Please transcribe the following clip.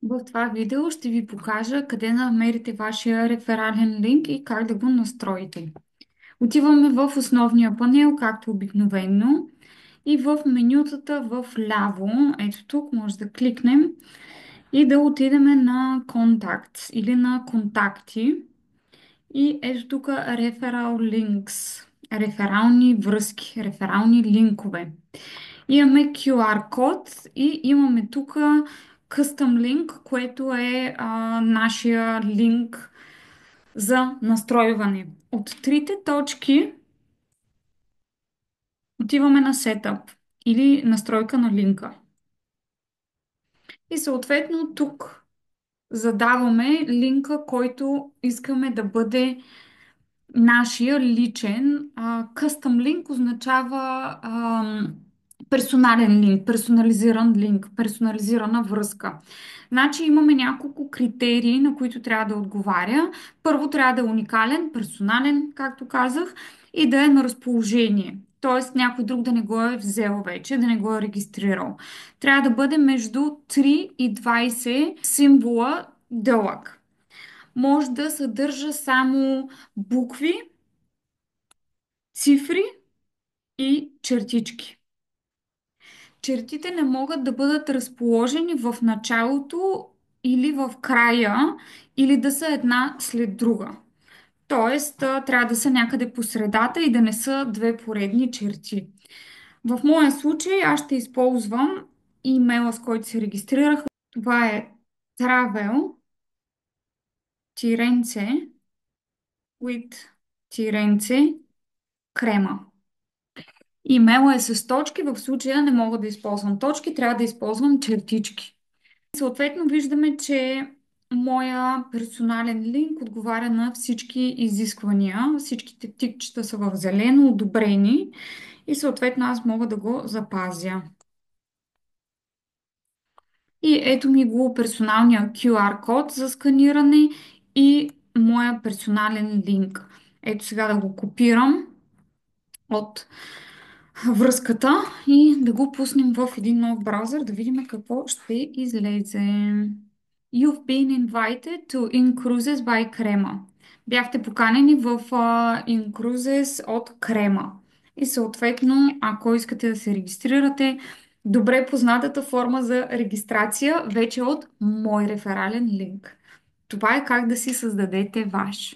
В това видео ще ви покажа къде да намерите вашия реферален линк и как да го настроите. Отиваме в основния панел, както обикновено, и в менютата в ляво, ето тук може да кликнем и да отидем на контакт или на контакти. И ето тук Referral Links, реферални връзки, реферални линкове. Имаме QR код и имаме тук Custom Link, което е нашия линк за настройване. От трите точки отиваме на Setup или настройка на линка. И съответно тук задаваме линка, който искаме да бъде нашия личен. Custom link означава персонален линк, персонализиран линк, персонализирана връзка. Значи имаме няколко критерии, на които трябва да отговаря. Първо трябва да е уникален, персонален, както казах, и да е на разположение. Тоест някой друг да не го е взел вече, да не го е регистрирал. Трябва да бъде между 3 и 20 символа дълъг. Може да съдържа само букви, цифри и чертички. Чертите не могат да бъдат разположени в началото или в края, или да са една след друга. Тоест, трябва да са някъде по средата и да не са две поредни черти. В моя случай аз ще използвам имейла, с който се регистрирах. Това е travel тиренце with тиренце крема. Имейла е с точки, в случая не мога да използвам точки, трябва да използвам чертички. Съответно виждаме, че моя персонален линк отговаря на всички изисквания. Всичките тикчета са в зелено, одобрени и съответно аз мога да го запазя. И ето ми го персоналния QR код за сканиране и моя персонален линк. Ето сега да го копирам от връзката и да го пуснем в един нов браузър, да видим какво ще излезе. You've been invited to Incruises by Crema. Бяхте поканени в Incruises от Крема. И съответно, ако искате да се регистрирате, добре познатата форма за регистрация вече от мой реферален линк. Това е как да си създадете ваш.